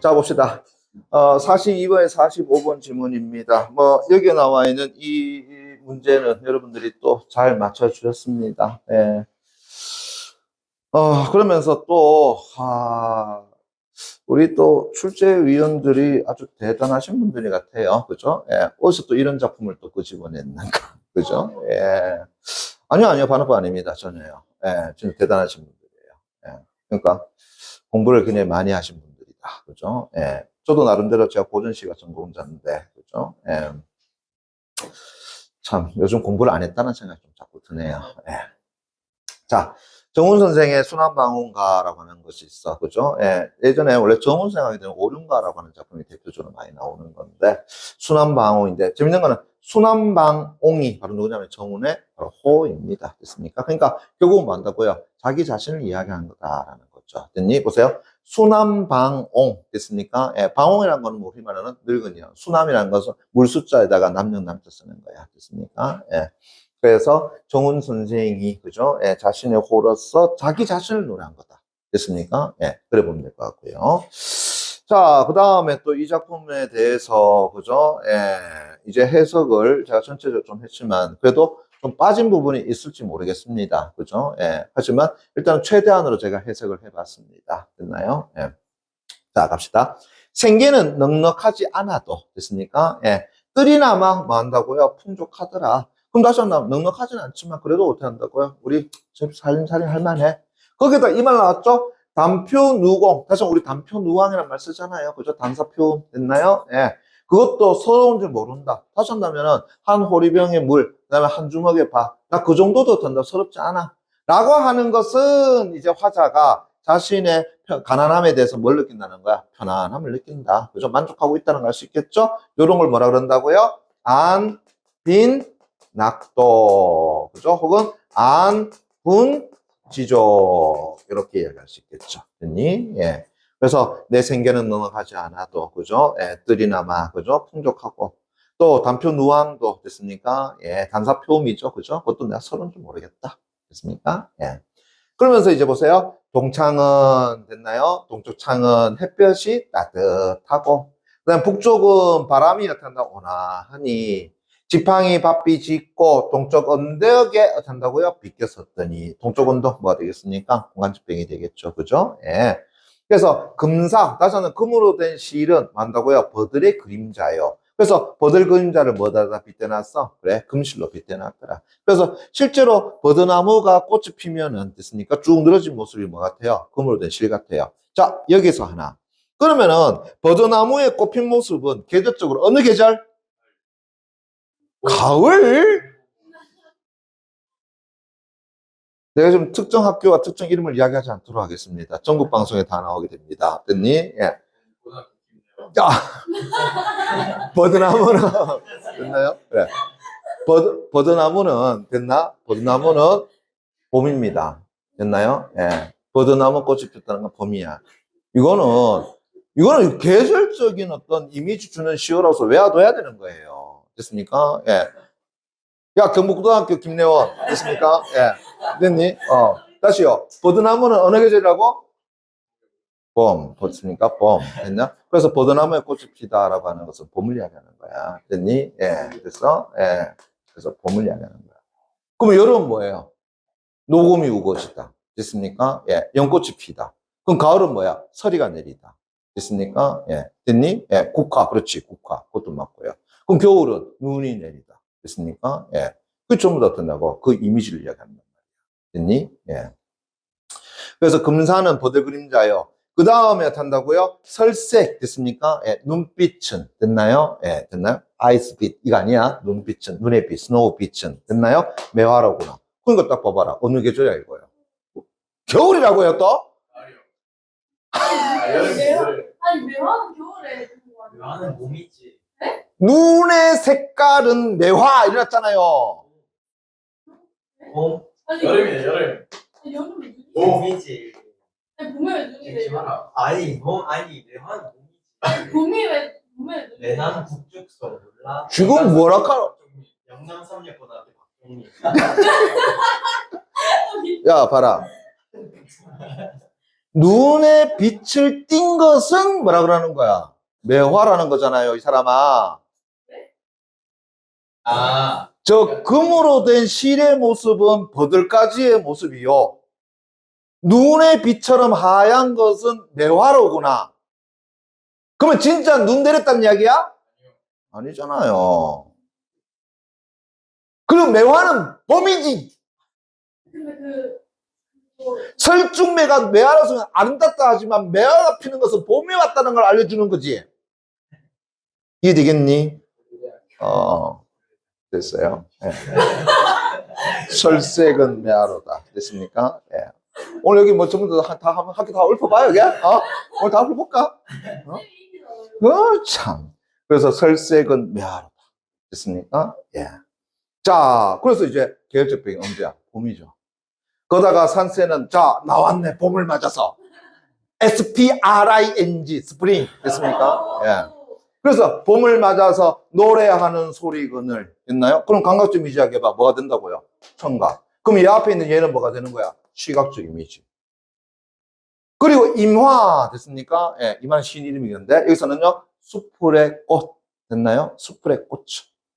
자, 봅시다. 42번에 45번 질문입니다. 여기에 나와 있는 이 문제는 여러분들이 또 잘 맞춰주셨습니다. 예. 그러면서 또, 우리 또 출제위원들이 아주 대단하신 분들이 같아요. 그죠? 예. 어디서 또 이런 작품을 또 끄집어냈는가. 그죠? 예. 아니요. 반어법 아닙니다. 전혀요. 예. 진짜 대단하신 분들이에요. 예. 그러니까 공부를 굉장히 많이 하신 분들이다. 그죠? 예. 저도 나름대로 제가 고전시가 전공자인데, 그죠? 예. 참, 요즘 공부를 안 했다는 생각이 좀 자꾸 드네요. 예. 자, 정훈 선생의 순환방언가라고 하는 것이 있어. 그죠? 예. 예전에 원래 정훈 선생 하게 되면 오륜가라고 하는 작품이 대표적으로 많이 나오는 건데, 순환방언인데, 재밌는 거는 순환방언이 바로 누구냐면 정훈의 바로 호입니다. 됐습니까? 그러니까 결국은 뭐 한다고요? 자기 자신을 이야기하는 거다라는 거죠. 됐니? 보세요. 순환방언 됐습니까? 예, 방언이라는 거는 우리 말하는 늙은이요. 순환이라는 것은 물 숫자에다가 남녀 남자 쓰는 거야. 됐습니까? 예. 그래서 정훈 선생이 그죠? 예, 자신의 호로서 자기 자신을 노래한 거다. 됐습니까? 예, 그래 보면 될 것 같고요. 자, 그 다음에 또 이 작품에 대해서 그죠? 예, 이제 해석을 제가 전체적으로 좀 했지만 그래도 좀 빠진 부분이 있을지 모르겠습니다. 그죠? 예, 하지만 일단 최대한으로 제가 해석을 해봤습니다. 됐나요? 예. 자, 갑시다. 생계는 넉넉하지 않아도 됐습니까? 예, 뜰이나마 뭐 한다고요? 풍족하더라. 그럼 다시 한번 넉넉하지는 않지만 그래도 어떻게 한다고요? 우리 살림살이 할만해. 거기다 이 말 나왔죠? 단표누공. 다시 우리 단표누왕이라는 말 쓰잖아요. 그죠? 단사표 됐나요? 예. 그것도 서러운 줄 모른다. 다시 한다면은 한 호리병의 물, 그 다음에 한 주먹의 밥. 나 그 정도도 된다. 서럽지 않아. 라고 하는 것은 이제 화자가 자신의 가난함에 대해서 뭘 느낀다는 거야? 편안함을 느낀다. 그죠? 만족하고 있다는 걸 알 수 있겠죠? 이런 걸 뭐라 그런다고요? 안, 빈, 낙도. 그죠? 혹은 안, 분, 지족. 이렇게 이야기할 수 있겠죠. 됐니? 예. 그래서 내 생계는 넉넉하지 않아도, 그죠? 예, 뜰이나마, 그죠? 풍족하고. 또 단표 누함도 됐습니까? 예, 단사표음이죠. 그죠? 그것도 내가 서른 줄 모르겠다. 됐습니까? 예. 그러면서 이제 보세요. 동창은 됐나요? 동쪽 창은 햇볕이 따뜻하고, 그 다음 북쪽은 바람이 어떤다 온화하니, 지팡이 바삐 짙고 동쪽 언덕에 어떤다고요? 비껴섰더니, 동쪽 언덕 뭐가 되겠습니까? 공간지병이 되겠죠. 그죠? 예. 그래서 금상, 다시 한번 금으로 된 실은 뭐한다고요? 버들의 그림자요. 그래서 버들 그림자를 뭐다 빗대놨어? 그래, 금실로 빗대놨더라. 그래서 실제로 버드나무가 꽃이 피면은 됐습니까? 쭉 늘어진 모습이 뭐 같아요? 금으로 된 실 같아요. 자, 여기서 하나. 그러면은 버드나무의 꽃핀 모습은 계절적으로 어느 계절? 가을? 내가 좀 특정 학교와 특정 이름을 이야기하지 않도록 하겠습니다. 전국 방송에 다 나오게 됩니다. 됐니? 예. 자, 버드나무는 됐나요? 그래. 버드나무는 됐나? 버드나무는 봄입니다. 됐나요? 예. 버드나무 꽃이 폈다는 건 봄이야. 이거는 계절적인 어떤 이미지 주는 시어로서 외워둬야 되는 거예요. 됐습니까? 예. 야, 경북고등학교 김래원. 됐습니까? 예. 됐니? 다시요. 버드나무는 어느 계절이라고? 봄. 됐습니까? 봄. 됐냐? 그래서 버드나무에 꽃이 피다라고 하는 것은 봄을 이야기하는 거야. 됐니? 예. 됐어? 예. 그래서 봄을 이야기하는 거야. 그럼 여름은 뭐예요? 녹음이 우고 있다. 됐습니까? 예. 연꽃이 피다. 그럼 가을은 뭐야? 서리가 내리다. 됐습니까? 예. 됐니? 예. 국화. 그렇지. 국화. 그것도 맞고요. 그럼 겨울은 눈이 내리다. 됐습니까? 예. 그 전부 다 어떤다고? 그 이미지를 이야기한단 말이야. 됐니? 예. 그래서 금산은 버들 그림자요. 그 다음에 탄다고요? 설색. 됐습니까? 예. 눈빛은. 됐나요? 예. 됐나요? 아이스빛. 이거 아니야. 눈빛은. 눈의 빛. 스노우빛은. 됐나요? 매화로구나. 그러니까 딱 봐봐라. 어느 계절이야, 이거요? 겨울이라고요, 또? 아니, 매화는 겨울에. 매화는 봄이지. 네? 눈의 색깔은 매화 이랬잖아요. 봄? 아니, 여름이네, 여름. 아니, 여름에 눈이. 봄이지. 아니, 봄에 눈이 잊지 내려. 마라. 아니, 매화는 봄이지. 아니, 봄에 눈이 내남 북쪽서 몰라? 지금 뭐라 카노? 영남 삼례고등학교 박동리. 야, 봐라. 눈에 빛을 띈 것은 뭐라 그러는 거야? 매화라는 거잖아요, 이 사람아. 아, 저 금으로 된 실의 모습은 버들가지의 모습이요. 눈의 빛처럼 하얀 것은 매화로구나. 그러면 진짜 눈 내렸다는 이야기야? 아니잖아요. 그리고 매화는 봄이지. 근데 뭐, 설중매가 매화로서 아름답다 하지만 매화가 피는 것은 봄이 왔다는 걸 알려주는 거지. 이해되겠니? 됐어요. 예. 설색은 매화로다. 됐습니까? 예. 오늘 여기 뭐 전부 다 학교 다 읊어봐요, 여기? 오늘 다 읊어볼까? 참. 그래서 설색은 매화로다. 됐습니까? 예. 자, 그래서 이제 계획적 배경 언제야? 봄이죠. 거다가 산세는, 자, 나왔네. 봄을 맞아서. SPRING, 스프링. 됐습니까? 예. 그래서 봄을 맞아서 노래하는 소리근을 했나요? 그럼 감각적 이미지 해봐. 뭐가 된다고요? 청각. 그럼 이 앞에 있는 얘는 뭐가 되는 거야? 시각적 이미지. 그리고 임화 됐습니까? 예, 임화는 신 이름이겠는데 여기서는요 수풀의 꽃 됐나요? 수풀의 꽃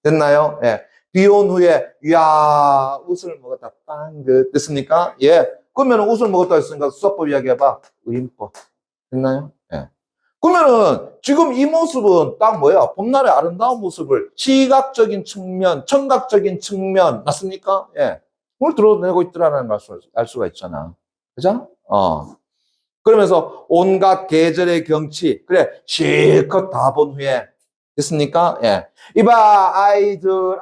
됐나요? 예, 비 온 후에 야 웃을 먹었다 빵긋 됐습니까? 예, 그러면 웃을 먹었다 했으니까 수사법 이야기해봐. 의인법 됐나요? 예. 그러면은 지금 이 모습은 딱 뭐야? 봄날의 아름다운 모습을 시각적인 측면, 청각적인 측면 맞습니까? 예, 그걸 드러내고 있더라는 걸 알 수가 있잖아. 그죠? 그러면서 온갖 계절의 경치, 그래, 실컷 다 본 후에, 됐습니까? 예. 이봐, 아이들,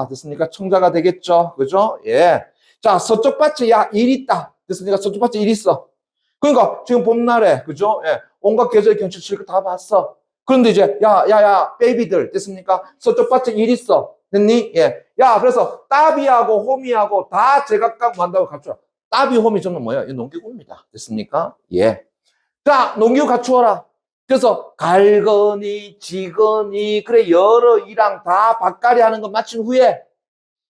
됐습니까? 청자가 되겠죠? 그죠? 예. 자, 서쪽 밭에, 야, 일 있다. 됐습니까? 서쪽 밭에 일 있어. 그러니까, 지금 봄날에, 그죠? 예. 온갖 계절의 경치 실컷 다 봤어. 그런데 이제, 베이비들, 됐습니까? 서쪽 밭에 일 있어. 됐니? 예. 야, 그래서, 따비하고 호미하고 다 제각각 만다고 갖춰. 따비, 호미, 저는 뭐예요? 농기구입니다. 됐습니까? 예. 자, 농기구 갖추어라. 그래서 갈거니, 지거니, 그래, 여러 이랑 다 밭갈이 하는 거 마친 후에,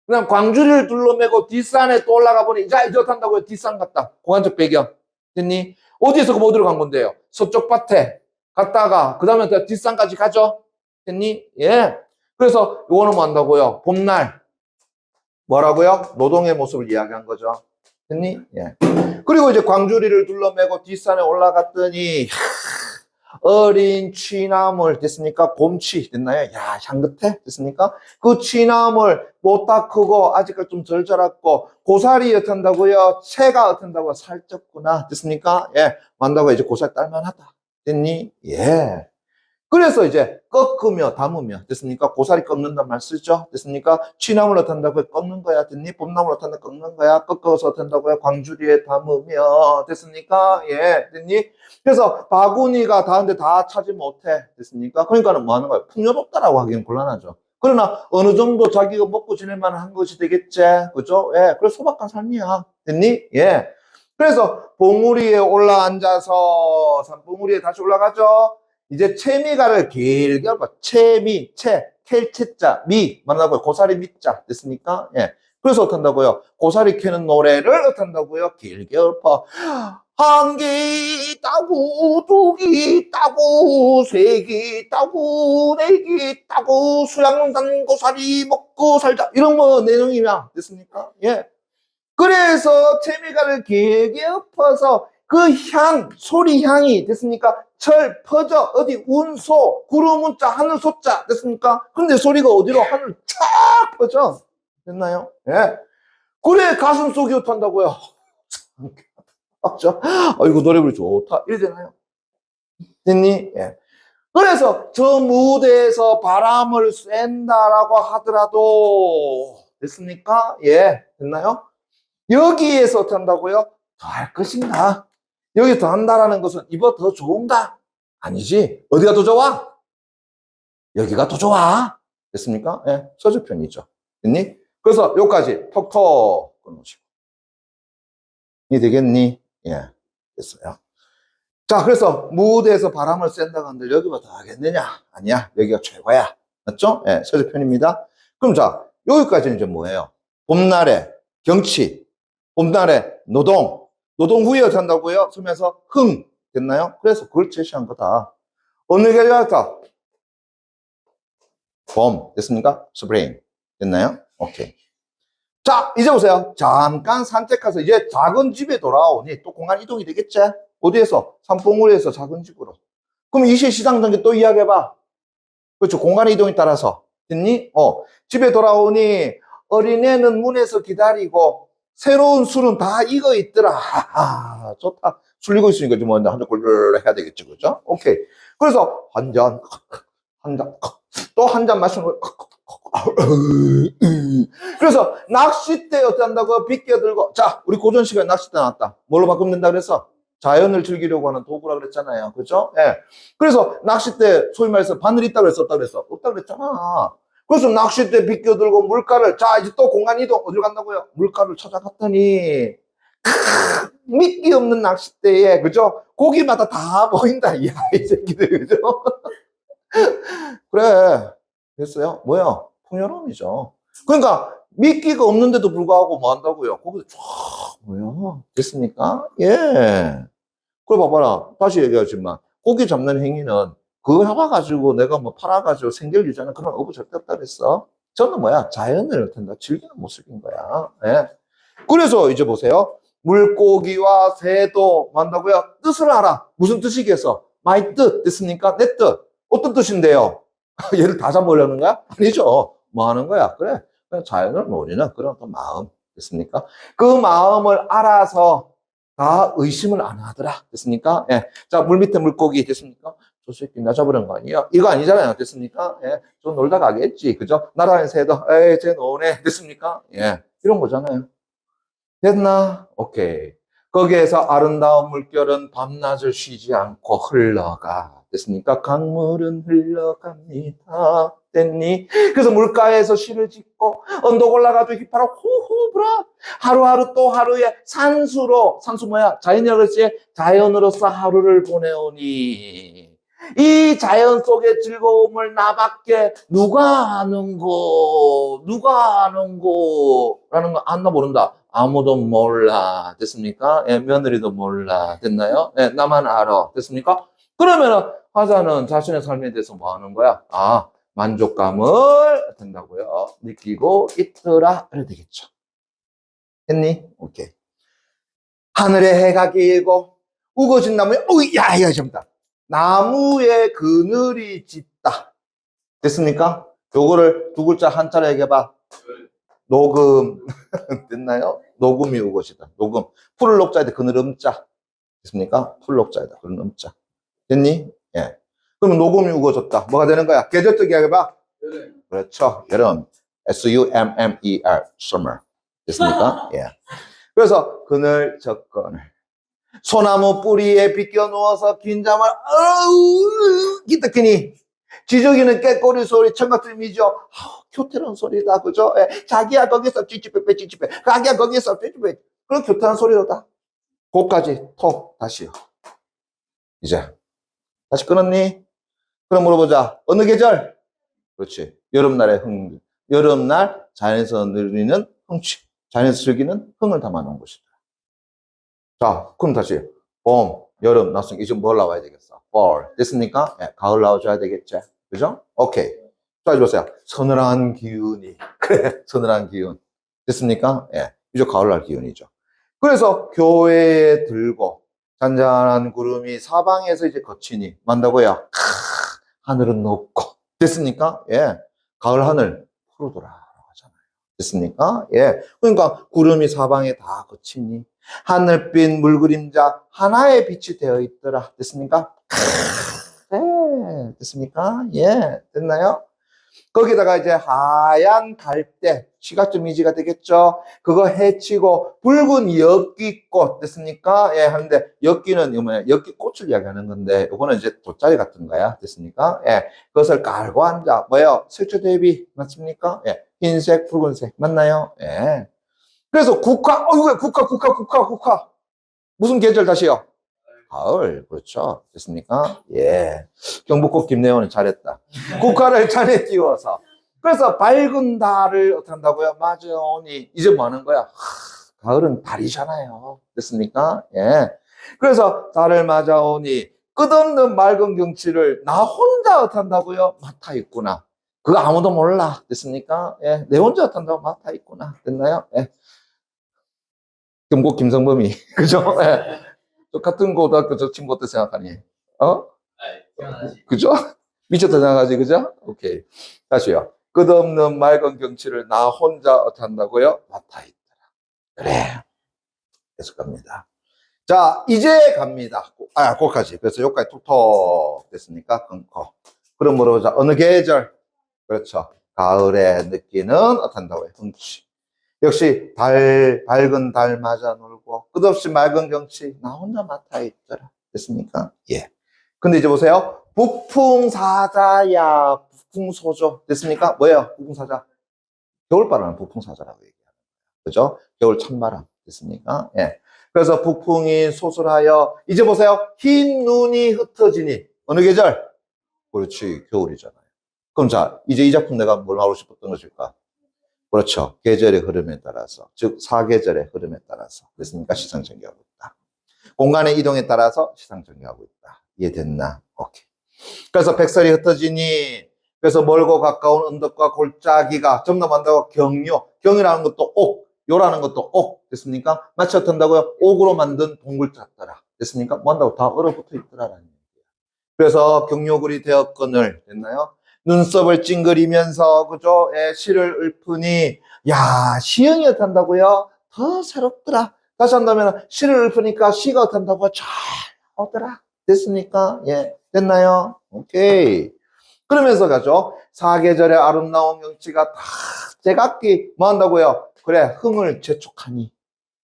그냥 광주리를 둘러매고 뒷산에 또 올라가 보니, 자, 이제 어떻다고요? 뒷산 갔다. 공간적 배경. 됐니? 어디에서 뭐 어디로 간 건데요? 서쪽 밭에 갔다가, 그 다음에 뒷산까지 가죠? 됐니? 예. 그래서 요거는 뭐 한다고요? 봄날. 뭐라고요? 노동의 모습을 이야기한 거죠. 됐니? 예. 그리고 이제 광주리를 둘러매고 뒷산에 올라갔더니 어린 취나물 됐습니까? 곰취 됐나요? 야, 향긋해 됐습니까? 그 취나물 못다 크고 아직까지 좀 덜 자랐고 고사리 어떤다고요? 채가 어떤다고요? 살쪘구나 됐습니까? 예, 만다고 이제 고사리 딸만하다 됐니? 예. 그래서 이제 꺾으며 담으며 됐습니까? 고사리 꺾는단 말 쓰죠? 됐습니까? 취나물 어떤다고요? 꺾는 거야 됐니? 봄나물 어떤다 꺾는 거야? 꺾어서 어떤다고요? 광주리에 담으며 됐습니까? 예 됐니? 그래서 바구니가 다른데 다 차지 못해 됐습니까? 그러니까는 뭐 하는 거야? 풍요롭다라고 하기는 곤란하죠. 그러나 어느 정도 자기가 먹고 지낼 만한 것이 되겠지 그죠? 예, 그래서 소박한 삶이야 됐니? 예. 그래서 봉우리에 올라 앉아서 산봉우리에 다시 올라가죠. 이제 채미가를 길게 엎어. 채미, 캘채자, 미, 만나고요. 고사리 밑자. 됐습니까? 예. 그래서 어떻다고요? 고사리 캐는 노래를 어떻다고요? 길게 엎어. 한 개 있다고, 두 개 있다고, 세 개 있다고, 네 개 있다고, 수양농단 고사리 먹고 살자. 이런 거 내용이야. 됐습니까? 예. 그래서 채미가를 길게 엎어서 그 향, 소리 향이 됐습니까? 철 퍼져 어디 운소, 구름 운자, 하늘 소자 됐습니까? 근데 소리가 어디로 하늘 쫙 퍼져 됐나요? 예. 그래 가슴 속이 어탄다고요. 맞죠? 이거 노래 부르기 좋다 이러잖아요. 됐니? 예. 그래서 저 무대에서 바람을 쐰다라고 하더라도 됐습니까? 예. 됐나요? 여기에서 어떻게 한다고요? 더 할 것인가? 여기 더 한다라는 것은 이보다 더 좋은가? 아니지. 어디가 더 좋아? 여기가 더 좋아. 됐습니까? 예, 서주편이죠. 됐니? 그래서 여기까지 톡톡 끊으시고. 이 되겠니? 예, 됐어요. 자, 그래서 무대에서 바람을 쐰다고 하는데 여기보다 더 하겠느냐? 아니야. 여기가 최고야. 맞죠? 예, 서주편입니다. 그럼 자, 여기까지는 이제 뭐예요? 봄날의 경치, 봄날의 노동, 노동 후에 어떻게 한다고요? 쓰면서 흥. 됐나요? 그래서 그걸 제시한 거다. 어느 계절이었다? 봄. 됐습니까? 스프링. 됐나요? 오케이. 자, 이제 보세요. 잠깐 산책해서 이제 작은 집에 돌아오니 또 공간 이동이 되겠지? 어디에서? 산봉우리에서 작은 집으로. 그럼 이시 시장 단계 또 이야기해봐. 그렇죠. 공간 이동에 따라서. 됐니? 집에 돌아오니 어린애는 문에서 기다리고 새로운 술은 다 익어 있더라. 좋다. 술 익어 있으니까 좀 한잔 꼴 해야 되겠지. 그죠? 오케이. 그래서 한 잔, 또 한 잔 마시는 거. 그래서 낚싯대 어떻게 한다고? 빗겨들고. 자, 우리 고전 시간에 낚싯대 나왔다. 뭘로 바꾸면 된다 그랬어? 자연을 즐기려고 하는 도구라 그랬잖아요. 그죠? 예. 그래서 낚싯대, 소위 말해서 바늘 있다고 그랬어? 없다고 그랬어? 없다고 그랬잖아. 그래서 낚싯대 빗겨들고 물가를, 자, 이제 또 공간 이동, 어디로 간다고요? 물가를 찾아갔더니, 미끼 없는 낚싯대에, 그죠? 고기마다 다 보인다. 이야, 이 새끼들, 그죠? 그래. 됐어요? 뭐야? 풍요로움이죠. 그러니까, 미끼가 없는데도 불구하고 뭐 한다고요? 거기서 쫙, 뭐야? 됐습니까? 예. 그래 봐봐라. 다시 얘기하지만, 고기 잡는 행위는 그거 해봐가지고 내가 뭐 팔아가지고 생계를 유지하는 그런 어부 절대 없다 그랬어. 저는 뭐야? 자연을 어떤다 즐기는 모습인 거야. 예. 그래서 이제 보세요. 물고기와 새도 뭐 한다고요? 뜻을 알아. 무슨 뜻이겠어? my 뜻. 됐습니까? 내 뜻. 어떤 뜻인데요? 얘를 다 잡으려는 거야? 아니죠. 뭐 하는 거야? 그래. 그냥 자연을 노리는 그런 또 마음. 됐습니까? 그 마음을 알아서 다 의심을 안 하더라. 됐습니까? 예. 자, 물 밑에 물고기. 됐습니까? 저 새끼 나 잡으려는 거 아니야? 이거 아니잖아요. 됐습니까? 예. 저 놀다 가겠지. 그죠? 나라는 새도, 에이, 쟤 노네. 됐습니까? 예. 이런 거잖아요. 됐나? 오케이. 거기에서 아름다운 물결은 밤낮을 쉬지 않고 흘러가. 됐습니까? 강물은 흘러갑니다. 됐니? 그래서 물가에서 시를 짓고 언덕 올라가도 휘파람 후후 불어. 하루하루 또 하루에 산수 뭐야? 자연이라고 그랬지? 자연으로서 하루를 보내오니 이 자연 속의 즐거움을 나밖에 누가 아는고 라는 거 안나 모른다. 아무도 몰라. 됐습니까? 예, 며느리도 몰라. 됐나요? 예, 나만 알아. 됐습니까? 그러면은 화자는 자신의 삶에 대해서 뭐 하는 거야? 만족감을 된다고요. 느끼고 있더라. 그래야 되겠죠. 했니? 오케이. 하늘에 해가 길고 우거진 나무에 야, 잠다. 나무에 그늘이 짙다. 됐습니까? 요거를 두 글자 한자로 얘기해봐. 녹음. 됐나요? 녹음이 우것이다. 녹음. 풀을 녹자에다 그늘 음자. 됐습니까? 풀 녹자에다 그늘 음자. 됐니? 예. 그러면 녹음이 우거졌다. 뭐가 되는 거야? 계절적 이야기해봐. 그렇죠. 여름. S-U-M-M-E-R. Summer. 됐습니까? 예. 그래서 그늘 접근을. 소나무 뿌리에 비껴 누워서 긴 잠을 기특히니 지저귀는 깨꼬리 소리 청각들이죠. 교태로운 소리다. 그죠? 예. 자기야 거기서 찌찌빼빼 자기야 거기서 찌찌빼 그런 교태로운 소리로다. 고까지 톡 다시요. 이제 다시 끊었니? 그럼 물어보자. 어느 계절? 그렇지. 여름날의 흥. 여름날 자연에서 누리는 흥취. 자연에서 즐기는 흥을 담아놓은 곳이다. 자, 그럼 다시 봄, 여름, 나왔으니까 이제 뭘 나와야 되겠어? fall. 됐습니까? 예, 가을 나와줘야 되겠지? 그죠? 오케이. 자, 이제 보세요. 서늘한 기운이. 그래, 서늘한 기운. 됐습니까? 예, 이제 가을날 기운이죠. 그래서 교회에 들고 잔잔한 구름이 사방에서 이제 거치니 만다고요. 하늘은 높고. 됐습니까? 예, 가을 하늘 푸르더라. 됐습니까? 예. 그러니까 구름이 사방에 다 거치니 하늘빛 물그림자 하나의 빛이 되어 있더라. 됐습니까? 네. 됐습니까? 예. 됐나요? 거기다가 이제 하얀 갈대, 시각적 이미지가 되겠죠? 그거 해치고 붉은 엽기꽃, 됐습니까? 예, 하는데, 엽기는, 엽기꽃을 이야기하는 건데, 요거는 이제 돗자리 같은 거야. 됐습니까? 예. 그것을 깔고 앉아. 뭐예요? 색조 대비, 맞습니까? 예. 흰색, 붉은색. 맞나요? 예. 그래서 국화. 무슨 계절 다시요? 가을. 그렇죠. 됐습니까? 예. 경북고 김내원은 잘했다. 국화를 잔에 띄워서. 그래서 밝은 달을 어떻게 한다고요? 맞으오니. 이제 뭐 하는 거야? 가을은 달이잖아요. 됐습니까? 예. 그래서 달을 맞아오니 끝없는 맑은 경치를 나 혼자 탄다고요? 맡아 있구나. 그거 아무도 몰라. 됐습니까? 예. 내 혼자 탄다고 맡아 있구나. 됐나요? 예. 경북 김성범이. 그죠? 예. 똑같은 고등학교 저 친구 어떻게 생각하니? 어? 태어나시. 그죠? 미쳤다 생각하지, 그죠? 오케이. 다시요. 끝없는 맑은 경치를 나 혼자 탄다고요? 맡아 있더라. 그래. 계속 갑니다. 자, 이제 갑니다. 거기까지. 그래서 여기까지 톡톡 됐습니까? 끊고. 그러므로, 자, 어느 계절? 그렇죠. 가을에 느끼는 어떤다고요? 흥취. 역시 밝은 달 맞아 놀고, 끝없이 맑은 경치, 나 혼자 맡아 있더라. 됐습니까? 예. 근데 이제 보세요. 북풍사자야, 북풍소조. 됐습니까? 뭐예요? 북풍사자. 겨울바람은 북풍사자라고 얘기해요. 그죠? 겨울 찬바람. 됐습니까? 예. 그래서 북풍이 소설하여, 이제 보세요. 흰 눈이 흩어지니. 어느 계절? 그렇지. 겨울이잖아요. 그럼 자, 이제 이 작품 내가 뭘 하고 싶었던 것일까? 그렇죠. 계절의 흐름에 따라서. 즉, 사계절의 흐름에 따라서. 됐습니까? 시상 전개하고 있다. 공간의 이동에 따라서 시상 전개하고 있다. 이해됐나? 오케이. 그래서 백설이 흩어지니, 그래서 멀고 가까운 언덕과 골짜기가 점점 한다고 경요. 경이라는 것도 옥, 요라는 것도 옥. 됐습니까? 마치 어떤다고요? 옥으로 만든 동굴 짰더라. 됐습니까? 뭐 한다고 다 얼어붙어 있더라라는 얘기예요. 그래서 경요굴이 되었거늘. 됐나요? 눈썹을 찡그리면서, 그죠? 예, 시를 읊으니, 야, 시흥이 어떤다고요? 더 새롭더라. 다시 한다면, 시를 읊으니까 시가 어떤다고 잘 오더라. 됐습니까? 예. 됐나요? 오케이. 그러면서 가죠. 사계절의 아름다운 경치가 다 제각기 뭐 한다고요? 그래, 흥을 재촉하니.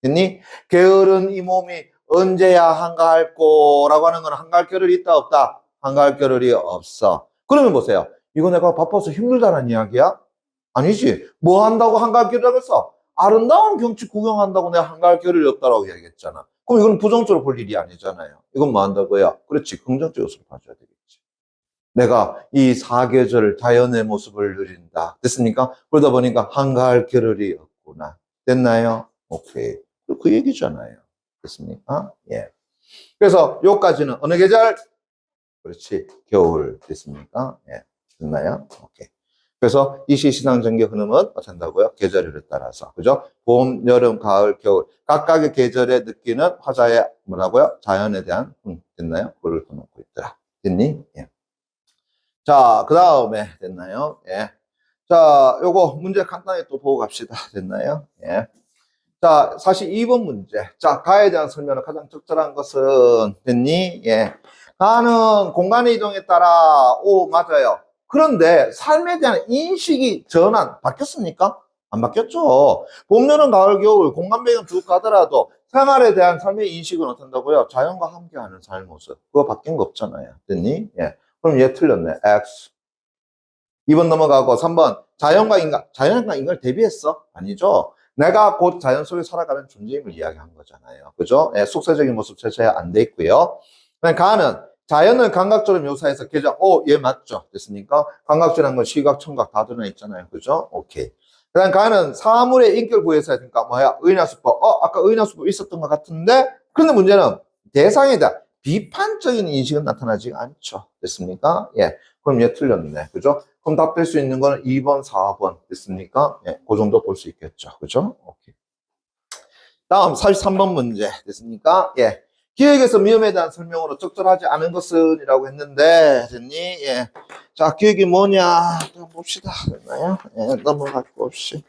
됐니? 게으른 이 몸이 언제야 한가할 거라고 하는 건 한가할 겨를이 있다, 없다? 한가할 겨를이 없어. 그러면 보세요. 이거 내가 바빠서 힘들다는 이야기야? 아니지. 뭐 한다고 한가할 겨를이라고 했어? 아름다운 경치 구경한다고 내가 한가할 겨를이 없다라고 이야기했잖아. 그럼 이건 부정적으로 볼 일이 아니잖아요. 이건 뭐 한다고요? 그렇지. 긍정적 요소를 봐줘야 되겠지. 내가 이 사계절 자연의 모습을 누린다. 됐습니까? 그러다 보니까 한가할 겨를이 없구나. 됐나요? 오케이. 그 얘기잖아요. 됐습니까? 예. 그래서 요까지는 어느 계절? 그렇지. 겨울. 됐습니까? 예. 됐나요? 오케이. 그래서 이 시시당 전개 흐름은 어떻게 한다고요? 계절을 따라서. 그죠? 봄, 여름, 가을, 겨울. 각각의 계절에 느끼는 화자의 뭐라고요? 자연에 대한, 됐나요? 그걸 놓고 있더라. 됐니? 예. 자, 그 다음에, 됐나요? 예. 자, 요거 문제 간단히 또 보고 갑시다. 됐나요? 예. 자, 42번 문제. 자, 가에 대한 설명은 가장 적절한 것은, 됐니? 예. 가는 공간의 이동에 따라, 오, 맞아요. 그런데 삶에 대한 인식이 전환, 바뀌었습니까? 안 바뀌었죠. 봄, 여름, 가을, 겨울, 공간 배경 쭉 가더라도 생활에 대한 삶의 인식은 어떤다고요? 자연과 함께하는 삶 모습. 그거 바뀐 거 없잖아요. 됐니? 예. 그럼 얘 틀렸네. X. 2번 넘어가고 3번. 자연과 인간. 자연과 인간을 대비했어? 아니죠. 내가 곧 자연 속에 살아가는 존재임을 이야기한 거잖아요. 그죠? 예, 속세적인 모습 제시가 안 돼 있고요. 가는 자연을 감각적으로 묘사해서 계절, 얘 맞죠? 됐습니까? 감각적이라는 건 시각, 청각 다 드러나 있잖아요. 그죠? 오케이. 그 다음 가는 사물의 인격을 구해서 했으니까 뭐야? 의인화수법. 아까 의인화수법 있었던 것 같은데, 그런데 문제는 대상에 대한 비판적인 인식은 나타나지 않죠. 됐습니까? 예. 그럼 얘 틀렸네. 그죠? 그럼 답될 수 있는 거는 2번, 4번. 됐습니까? 예. 그 정도 볼 수 있겠죠. 그죠? 오케이. 다음 43번 문제. 됐습니까? 예. 기획에서 위험에 대한 설명으로 적절하지 않은 것은 이라고 했는데, 됐니? 예. 자, 기획이 뭐냐? 좀 봅시다. 됐나요? 예. 넘어가 봅시다.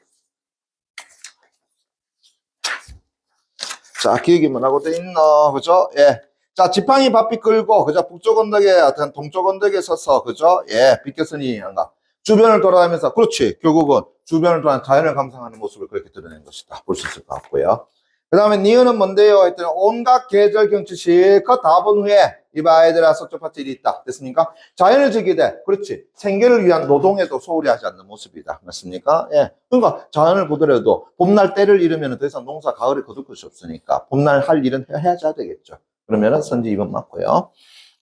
자, 기획이 뭐라고 돼 있노? 그죠? 예. 자, 지팡이 바삐 끌고, 그죠? 북쪽 언덕에, 어떤 동쪽 언덕에 서서, 그죠? 예, 비켰으니, 한가. 주변을 돌아다니면서, 그렇지. 결국은 주변을 돌아다니면서 자연을 감상하는 모습을 그렇게 드러낸 것이다. 볼 수 있을 것 같고요. 그 다음에 니은은 뭔데요? 했더니 온갖 계절 경치 실컷 다 본 후에 이봐 얘들아 서쪽 파트 일이 있다. 됐습니까? 자연을 즐기되 그렇지. 생계를 위한 노동에도 소홀히 하지 않는 모습이다. 맞습니까? 예. 그러니까 자연을 보더라도 봄날 때를 잃으면 더 이상 농사 가을에 거둘 것이 없으니까 봄날 할 일은 해야지 되겠죠. 그러면은 선지 2번 맞고요.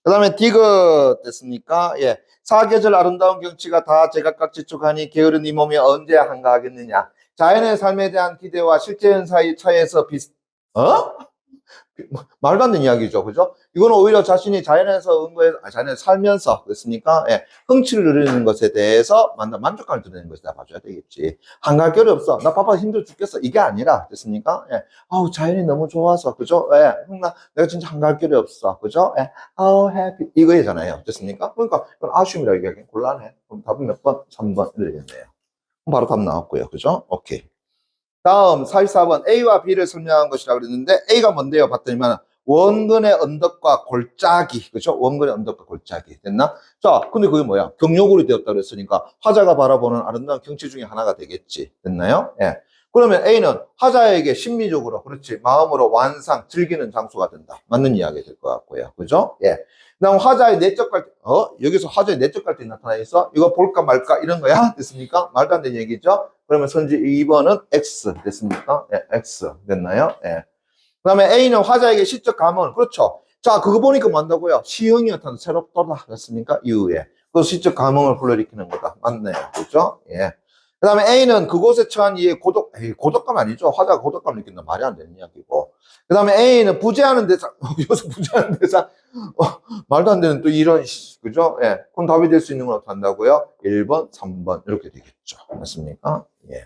그 다음에 디귿 됐습니까? 예. 사계절 아름다운 경치가 다 제각각 지촉하니 게으른 이 몸이 언제 한가하겠느냐. 자연의 삶에 대한 기대와 실제 현상의 차이에서 말도 안 되는 이야기죠. 그죠? 이거는 오히려 자신이 자연에서 자연에서 살면서, 그렇습니까? 예, 흥취를 누리는 것에 대해서 만족감을 드리는 것이다 봐줘야 되겠지. 한갈 겨이 없어. 나 바빠 힘들어 죽겠어. 이게 아니라, 됐습니까? 예, 아우, 자연이 너무 좋아서, 그죠? 예, 내가 진짜 한갈 겨이 없어. 그죠? 예, 아우, 해피. 이거잖아요. 됐습니까? 그러니까, 이건 아쉬움이라고 얘기하기 곤란해. 그럼 답은 몇 번? 3번. 이러겠네요. 바로 답 나왔고요. 그죠? 오케이. 다음 44번 A와 B를 설명한 것이라고 그랬는데 A가 뭔데요? 봤더니만 원근의 언덕과 골짜기, 그렇죠? 원근의 언덕과 골짜기 됐나? 자, 근데 그게 뭐야? 경력으로 되었다고 그랬으니까 화자가 바라보는 아름다운 경치 중에 하나가 되겠지. 됐나요? 예. 그러면 A는 화자에게 심리적으로, 그렇지, 마음으로 완상, 즐기는 장소가 된다. 맞는 이야기 될 것 같고요. 그죠? 예. 그다음 화자의 내적 갈등, 여기서 화자의 내적 갈등이 나타나 있어? 이거 볼까 말까 이런 거야? 됐습니까? 말도 안 되는 얘기죠? 그러면 선지 2번은 X 됐습니까? 예, X 됐나요? 예. 그 다음에 A는 화자에게 시적 감언, 그렇죠? 자, 그거 보니까 뭔다고요? 시형이 어떤 새롭더라 됐습니까? 이후에 그 시적 감언을 불러일으키는 거다. 맞네요. 그렇죠? 예. 그 다음에 A는 그곳에 처한 이의 고독감 아니죠? 화자가 고독감을 느낀다. 말이 안 되는 이야기고. 그 다음에 A는 부재하는 대상, 여기서 부재하는 대상, 말도 안 되는 또 이런, 그죠? 예. 그럼 답이 될 수 있는 건 어떻게 한다고요? 1번, 3번, 이렇게 되겠죠. 맞습니까? 예.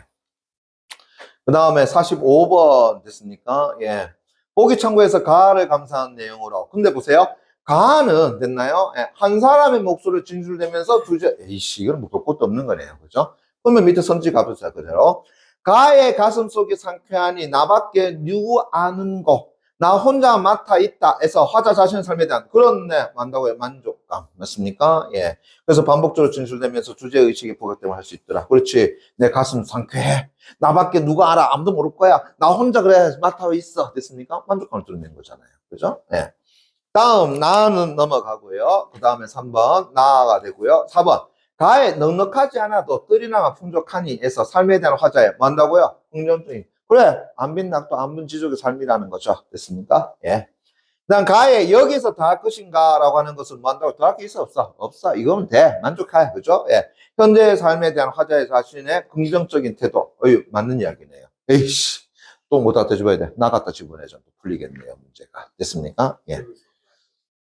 그 다음에 45번 됐습니까? 예. 보기 참고해서 가를 감사한 내용으로. 근데 보세요. 가는 됐나요? 예. 한 사람의 목소리를 진술되면서 에이씨, 이건 뭐 볼 것도 없는 거네요. 그죠? 그러면 밑에 선지 가보자, 그대로. 가의 가슴 속이 상쾌하니 나밖에 누구 아는 거. 나 혼자 맡아 있다 해서 화자 자신의 삶에 대한 그런 만다고요. 만족감. 맞습니까? 예. 그래서 반복적으로 진술되면서 주제의식이 부각됨을 할 수 있더라. 그렇지. 내 가슴 상쾌해. 나밖에 누가 알아? 아무도 모를 거야. 나 혼자 그래. 맡아 있어. 됐습니까? 만족감을 드러낸 거잖아요. 그죠? 예. 다음, 나는 넘어가고요. 그 다음에 3번, 나가 되고요. 4번, 가에 넉넉하지 않아도 뜰이나마 풍족하니 에서 삶에 대한 화자에 뭐한다고요? 긍정적인. 그래, 안 빈낙도 안분지족의 삶이라는 거죠. 됐습니까? 예. 그 다음, 가에 여기서 다 할 것인가? 라고 하는 것은 뭐한다고? 더 할 게 있어? 없어? 없어. 이거면 돼. 만족해. 그죠? 예. 현재의 삶에 대한 화자의 자신의 긍정적인 태도. 맞는 이야기네요. 에이씨. 또 뭐 다 뒤집어야 돼. 나 갖다 집어내자. 또 풀리겠네요. 문제가. 됐습니까? 예.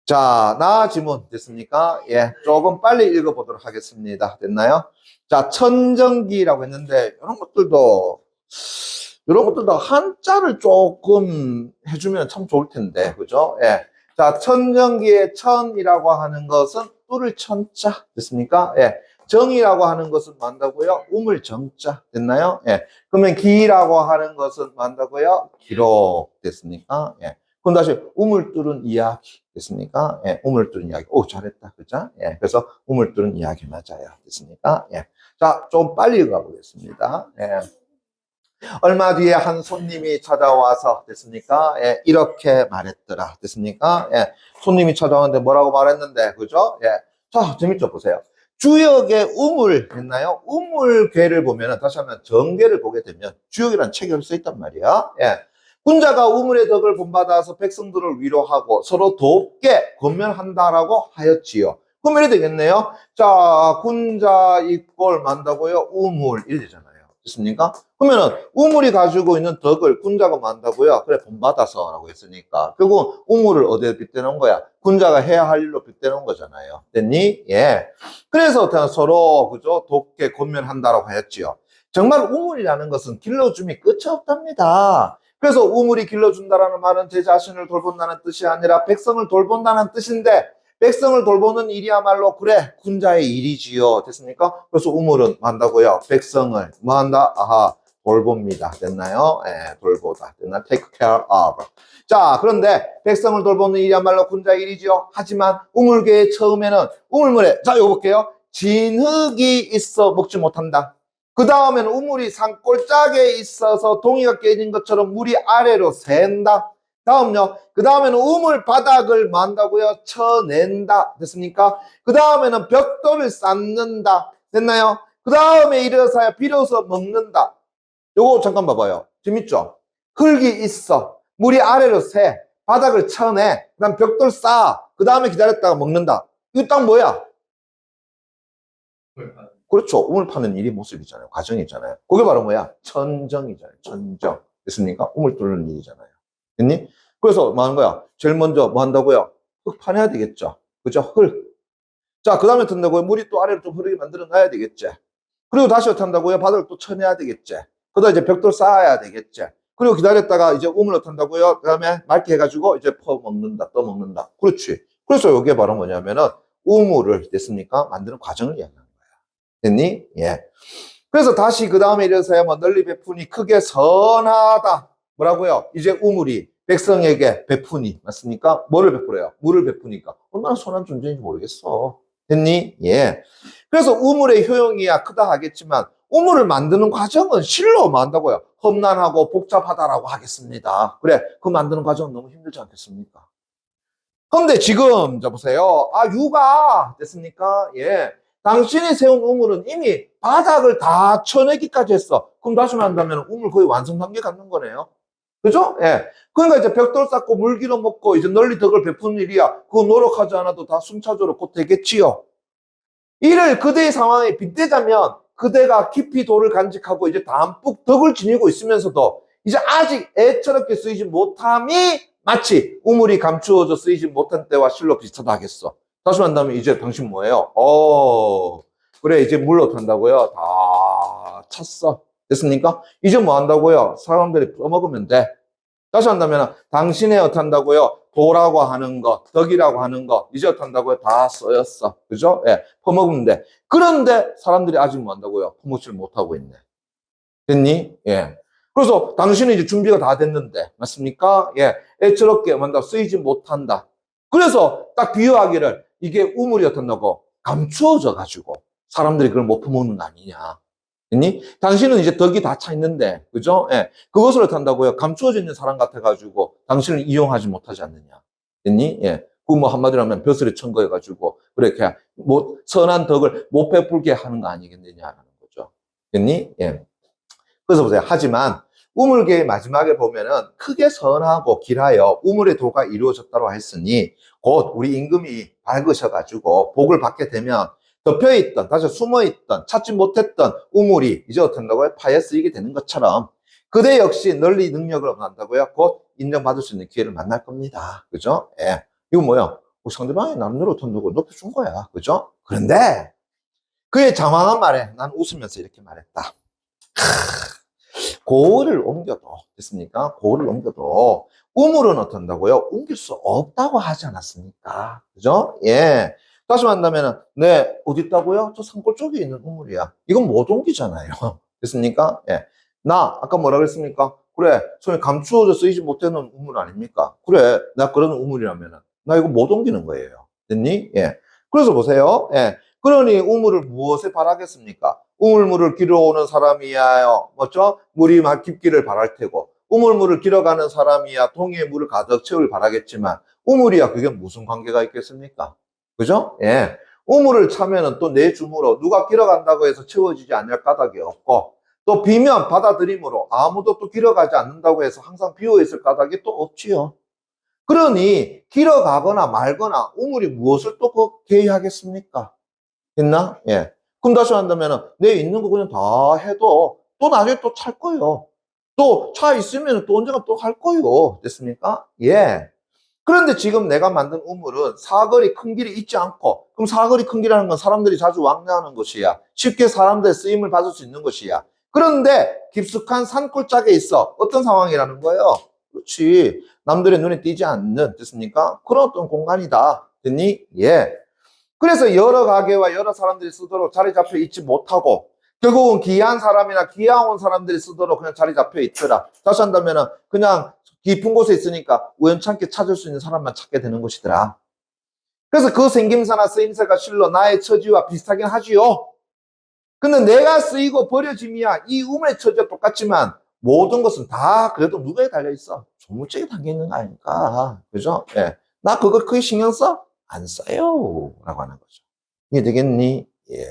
자, 나 지문 됐습니까? 예, 조금 빨리 읽어보도록 하겠습니다. 됐나요? 자, 천정기라고 했는데 이런 것들도 한자를 조금 해주면 참 좋을 텐데, 그죠? 예. 자, 천정기의 천이라고 하는 것은 뚫을 천자 됐습니까? 예. 정이라고 하는 것은 뭔다고요? 우물 정자 됐나요? 예. 그러면 기라고 하는 것은 뭔다고요? 기록 됐습니까? 예. 그럼 다시 우물 뚫은 이야기 됐습니까? 예, 우물 뚫은 이야기. 오, 잘했다. 그죠? 예, 그래서 우물 뚫은 이야기 맞아요. 됐습니까? 예. 자, 좀 빨리 가보겠습니다. 예. 얼마 뒤에 한 손님이 찾아와서 됐습니까? 예, 이렇게 말했더라. 됐습니까? 예. 손님이 찾아왔는데 뭐라고 말했는데, 그죠? 예. 자, 재밌죠? 보세요. 주역의 우물 했나요? 우물괴를 보면은 다시 한번 정괴를 보게 되면 주역이라는 책이 써 있단 말이야. 예. 군자가 우물의 덕을 본받아서 백성들을 위로하고 서로 돕게 권면한다라고 하였지요. 그럼 이래 되겠네요. 자, 군자 이꼴 만다고요? 우물 이래잖아요. 됐습니까? 그러면은 우물이 가지고 있는 덕을 군자가 만다고요? 그래, 본받아서라고 했으니까 결국 우물을 어디에 빗대는 거야? 군자가 해야 할 일로 빗대는 거잖아요. 됐니? 예. 그래서 서로 그죠? 돕게 권면한다라고 하였지요. 정말 우물이라는 것은 길러줌이 끝이 없답니다. 그래서 우물이 길러준다라는 말은 제 자신을 돌본다는 뜻이 아니라 백성을 돌본다는 뜻인데 백성을 돌보는 일이야말로 그래 군자의 일이지요. 됐습니까? 그래서 우물은 뭐 한다고요? 백성을 뭐 한다? 아하, 돌봅니다. 됐나요? 예, 돌보다. 됐나? take care of. 자, 그런데 백성을 돌보는 일이야말로 군자의 일이지요. 하지만 우물계의 처음에는 우물물에 자, 이거 볼게요. 진흙이 있어 먹지 못한다. 그 다음에는 우물이 산골짜기에 있어서 동이가 깨진 것처럼 물이 아래로 샌다. 다음요. 그 다음에는 우물 바닥을 만다고요? 쳐낸다. 됐습니까? 그 다음에는 벽돌을 쌓는다. 됐나요? 그 다음에 이르사야 비로소 먹는다. 요거 잠깐 봐봐요. 재밌죠? 흙이 있어. 물이 아래로 새. 바닥을 쳐내. 그 다음 벽돌 쌓아. 그 다음에 기다렸다가 먹는다. 이거 딱 뭐야? 그렇죠. 우물 파는 일이 모습이잖아요. 과정이잖아요. 그게 바로 뭐야? 천정이잖아요. 천정. 됐습니까? 우물 뚫는 일이잖아요. 됐니? 그래서 뭐 하는 거야? 제일 먼저 뭐 한다고요? 흙 파내야 되겠죠. 그죠? 흙. 자, 그 다음에 튼다고요? 물이 또 아래로 좀 흐르게 만들어 놔야 되겠지. 그리고 다시 어떻게 한다고요? 바닥을 또 쳐내야 되겠지. 그 다음에 이제 벽돌 쌓아야 되겠지. 그리고 기다렸다가 이제 우물 어떻게 한다고요? 그 다음에 맑게 해가지고 이제 퍼먹는다, 떠먹는다. 그렇지. 그래서 이게 바로 뭐냐면은 우물을 됐습니까? 만드는 과정을 이야기하는 거야. 됐니? 예. 그래서 다시 그 다음에 이래서야 뭐 널리 베푸니 크게 선하다. 뭐라고요? 이제 우물이 백성에게 베푸니. 맞습니까? 뭐를 베풀어요? 물을 베푸니까. 얼마나 선한 존재인지 모르겠어. 됐니? 예. 그래서 우물의 효용이야 크다 하겠지만 우물을 만드는 과정은 실로 뭐 한다고요? 험난하고 복잡하다라고 하겠습니다. 그래, 그 만드는 과정은 너무 힘들지 않겠습니까? 그런데 지금 자 보세요. 아, 유가 됐습니까? 예. 당신이 세운 우물은 이미 바닥을 다 쳐내기까지 했어. 그럼 다시 말한다면 우물 거의 완성 단계 갖는 거네요. 그죠? 예. 그러니까 이제 벽돌 쌓고 물기로 먹고 이제 널리 덕을 베푸는 일이야. 그거 노력하지 않아도 다 순차적으로 곧 되겠지요. 이를 그대의 상황에 빗대자면 그대가 깊이 돌을 간직하고 이제 담뿍 덕을 지니고 있으면서도 이제 아직 애처롭게 쓰이지 못함이 마치 우물이 감추어져 쓰이지 못한 때와 실로 비슷하다 하겠어. 다시 말한다면 이제 당신 뭐예요? 그래 이제 물 어떻게 한다고요? 다 찼어. 됐습니까? 이제 뭐 한다고요? 사람들이 떠먹으면 돼. 다시 한다면 당신의 어떻게 한다고요? 도라고 하는 것, 덕이라고 하는 것, 이제 어떻게 한다고요? 다 써였어. 그죠? 예, 퍼먹으면 돼. 그런데 사람들이 아직 뭐 한다고요? 퍼먹지를 못하고 있네. 됐니? 예. 그래서 당신은 이제 준비가 다 됐는데, 맞습니까? 예. 애처롭게 만다 쓰이지 못한다. 그래서 딱 비유하기를 이게 우물이 어떻다고 감추어져 가지고 사람들이 그걸 못 퍼먹는 거 아니냐. 됐니? 당신은 이제 덕이 다 차 있는데, 그죠? 예. 그것을 어떻게 한다고요? 감추어져 있는 사람 같아가지고 당신을 이용하지 못하지 않느냐. 됐니? 예. 그 뭐 한마디로 하면 벼슬에 천거해가지고 그렇게 뭐 선한 덕을 못 베풀게 하는 거 아니겠느냐라는 거죠. 됐니? 예. 그래서 보세요. 하지만 우물계의 마지막에 보면은 크게 선하고 길하여 우물의 도가 이루어졌다고 했으니 곧 우리 임금이 밝으셔가지고 복을 받게 되면 덮여있던, 다시 숨어있던, 찾지 못했던 우물이 이제 어떻게 한다고요? 파에 쓰이게 되는 것처럼 그대 역시 널리 능력을 얻는다고요? 곧 인정받을 수 있는 기회를 만날 겁니다. 그죠? 예. 이거 뭐야? 상대방이 남녀로 턴다고 높여준 거야. 그죠? 그런데 그의 장황한 말에 난 웃으면서 이렇게 말했다. 고을을 옮겨도 됐습니까? 고을을 옮겨도 우물은 어떤다고요? 옮길 수 없다고 하지 않았습니까? 그죠? 예. 다시 말한다면 네, 어디 있다고요? 저 산골 쪽에 있는 우물이야. 이건 못 옮기잖아요. 됐습니까? 예. 나 아까 뭐라 그랬습니까? 그래, 손에 감추어져 쓰이지 못하는 우물 아닙니까? 그래, 나 그런 우물이라면 나 이거 못 옮기는 거예요. 됐니? 예. 그래서 보세요. 예. 그러니 우물을 무엇에 바라겠습니까? 우물물을 길어오는 사람이야, 뭐죠? 물이 막 깊기를 바랄 테고, 우물물을 길어가는 사람이야, 동이의 물을 가득 채울 바라겠지만, 우물이야, 그게 무슨 관계가 있겠습니까? 그죠? 예. 우물을 차면은 또 내 주무로 누가 길어간다고 해서 채워지지 않을 까닭이 없고, 또 비면 받아들임으로 아무도 또 길어가지 않는다고 해서 항상 비어있을 까닭이 또 없지요. 그러니, 길어가거나 말거나 우물이 무엇을 또 개의하겠습니까? 됐나? 예. 그럼 다시 한다면 내 있는 거 그냥 다 해도 또 나중에 또 찰 거예요. 또 차 있으면 또 언젠가 또 할 거예요. 됐습니까? 예. 그런데 지금 내가 만든 우물은 사거리 큰 길이 있지 않고, 그럼 사거리 큰 길이라는 건 사람들이 자주 왕래하는 것이야. 쉽게 사람들의 쓰임을 받을 수 있는 것이야. 그런데 깊숙한 산골짜기에 있어. 어떤 상황이라는 거예요? 그렇지. 남들의 눈에 띄지 않는, 됐습니까? 그런 어떤 공간이다. 됐니? 예. 그래서 여러 가게와 여러 사람들이 쓰도록 자리 잡혀 있지 못하고 결국은 귀한 사람이나 귀하온 사람들이 쓰도록 그냥 자리 잡혀 있더라. 다시 한다면 그냥 깊은 곳에 있으니까 우연찮게 찾을 수 있는 사람만 찾게 되는 것이더라. 그래서 그 생김새나 쓰임새가 실로 나의 처지와 비슷하긴 하지요. 근데 내가 쓰이고 버려짐이야. 이 우물의 처지와 똑같지만 모든 것은 다 그래도 누구에 달려있어? 조물주에 담겨있는 거 아닙니까? 그죠? 예. 나 그거 크게 신경 써? 안 써요. 라고 하는 거죠. 이해되겠니? 예.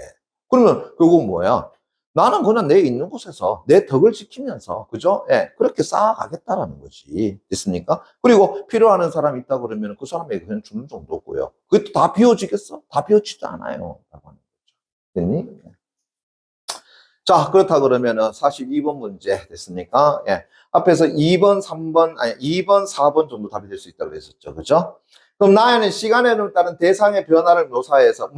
그러면 결국 뭐야? 나는 그냥 내 있는 곳에서 내 덕을 지키면서, 그죠? 예. 그렇게 쌓아가겠다라는 거지. 됐습니까? 그리고 필요하는 사람이 있다 그러면 그 사람에게 그냥 주는 정도고요. 그게 다 비워지겠어? 다 비워지지도 않아요. 라고 하는 거죠. 됐니? 자, 그렇다 그러면은 42번 문제 됐습니까? 예. 앞에서 2번, 3번, 아니, 2번, 4번 정도 답이 될 수 있다고 했었죠. 그죠? 그럼 나에는 시간에 따른 대상의 변화를 묘사해서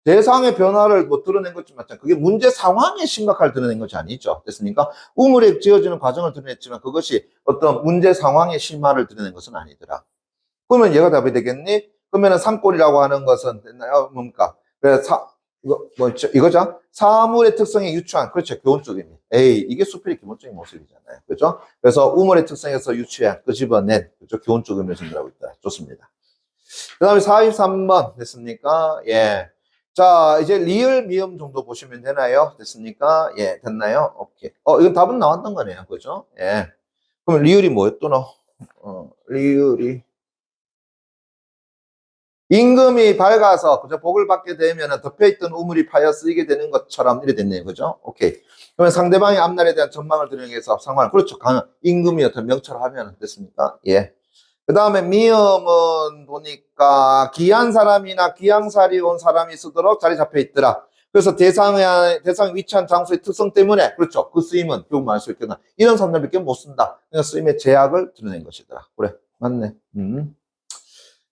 대상의 변화를 뭐 드러낸 것좀 맞잖아. 그게 문제 상황의 심각화를 드러낸 것이 아니죠. 됐습니까? 우물에 지어지는 과정을 드러냈지만 그것이 어떤 문제 상황의 심화를 드러낸 것은 아니더라. 그러면 얘가 답이 되겠니? 그러면은 산골이라고 하는 것은 됐나요? 뭡니까? 그래서 이거죠? 사물의 특성에 유추한, 그렇죠. 교훈적입니다. 이게 수필의 기본적인 모습이잖아요. 그죠? 그래서 우물의 특성에서 유추한, 끄집어낸, 그죠? 교훈적 의미를 전달하고 있다. 좋습니다. 그 다음에 43번 됐습니까? 예. 자, 이제 리을 미음 정도 보시면 되나요? 됐습니까? 예, 됐나요? 오케이. 이건 답은 나왔던 거네요. 그죠? 예. 그럼 리을이 뭐였더노? 리을이. 임금이 밝아서 그죠? 복을 받게 되면 덮여있던 우물이 파여 쓰이게 되는 것처럼 이래 됐네요. 그죠? 오케이. 그러면 상대방의 앞날에 대한 전망을 드러내서 상황을, 그렇죠. 임금이 어떤 명철하면 됐습니까? 예. 그 다음에 미음은 보니까 귀한 사람이나 귀양살이 온 사람이 쓰도록 자리 잡혀 있더라. 그래서 대상이 위치한 장소의 특성 때문에, 그렇죠. 그 쓰임은 결국 말 수 있겠나. 이런 사람들밖에 못 쓴다. 그러니까 쓰임의 제약을 드러낸 것이더라. 그래. 맞네.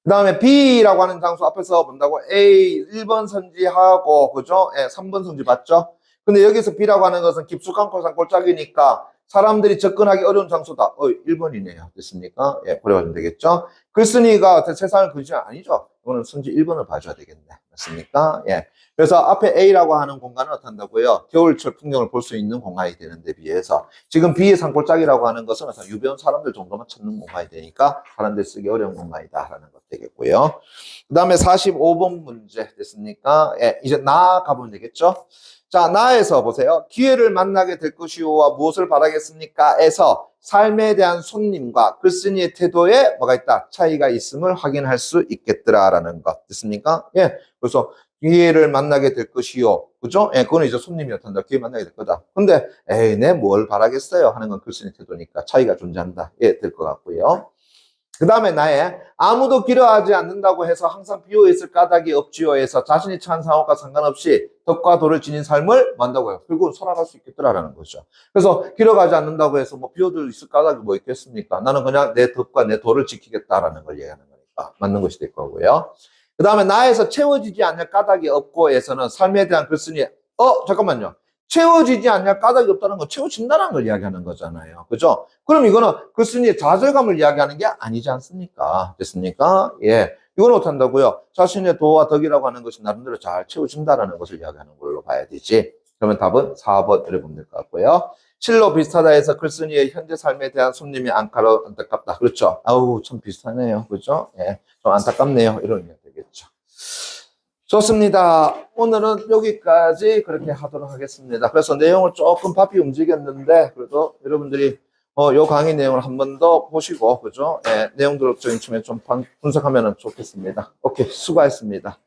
그 다음에 B라고 하는 장소 앞에서 본다고 A 1번 선지하고, 그죠? 예, 3번 선지 봤죠? 근데 여기서 B라고 하는 것은 깊숙한 골산 골짜기니까 사람들이 접근하기 어려운 장소다. 1번이네요. 됐습니까? 예, 그래가지고 되겠죠? 글쓴이가 세상을 그리지 아니죠? 이거는 선지 1번을 봐줘야 되겠네. 맞습니까? 예. 그래서 앞에 A라고 하는 공간은 어떻다고요? 겨울철 풍경을 볼 수 있는 공간이 되는데 비해서 지금 B의 산골짜기라고 하는 것은 유배온 사람들 정도만 찾는 공간이 되니까 사람들 쓰기 어려운 공간이다라는 것 되겠고요. 그 다음에 45번 문제 됐습니까? 예, 이제 나 가보면 되겠죠? 자, 나에서 보세요. 기회를 만나게 될 것이오와 무엇을 바라겠습니까? 에서 삶에 대한 손님과 글쓴이의 태도에 뭐가 있다? 차이가 있음을 확인할 수 있겠더라라는 것. 됐습니까? 예. 그래서 기회를 만나게 될 것이요. 그죠? 예, 그거는 이제 손님이었단다. 기회 만나게 될 거다. 근데, 내 뭘 바라겠어요? 하는 건 글쓴이 태도니까 차이가 존재한다. 예, 될 것 같고요. 그 다음에 나의 아무도 기여하지 않는다고 해서 항상 비어있을 까닭이 없지요 해서 자신이 처한 상황과 상관없이 덕과 도를 지닌 삶을 만다고요. 결국은 살아갈 수 있겠더라라는 거죠. 그래서 기여가지 않는다고 해서 뭐 비어들 있을 까닭이 뭐 있겠습니까? 나는 그냥 내 덕과 내 도를 지키겠다라는 걸 얘기하는 거니까 맞는 것이 될 거고요. 그 다음에 나에서 채워지지 않을 까닭이 없고에서는 삶에 대한 글쓴이 잠깐만요. 채워지지 않냐 까닭이 없다는 건 채워진다는 걸 이야기하는 거잖아요. 그죠? 그럼 이거는 글쓴이의 좌절감을 이야기하는 게 아니지 않습니까? 됐습니까? 예. 이건 어떻다고요? 자신의 도와 덕이라고 하는 것이 나름대로 잘 채워진다는 것을 이야기하는 걸로 봐야 되지. 그러면 답은 4번 보면 될 것 같고요. 실로 비슷하다 해서 글쓴이의 현재 삶에 대한 손님이 안타깝다. 그렇죠? 아우, 참 비슷하네요. 그죠? 예. 좀 안타깝네요. 이런 의미가 되겠죠. 좋습니다. 오늘은 여기까지 그렇게 하도록 하겠습니다. 그래서 내용을 조금 바삐 움직였는데, 그래도 여러분들이, 요 강의 내용을 한 번 더 보시고, 그죠? 예, 내용들을 좀 분석하면 좋겠습니다. 오케이, 수고하셨습니다.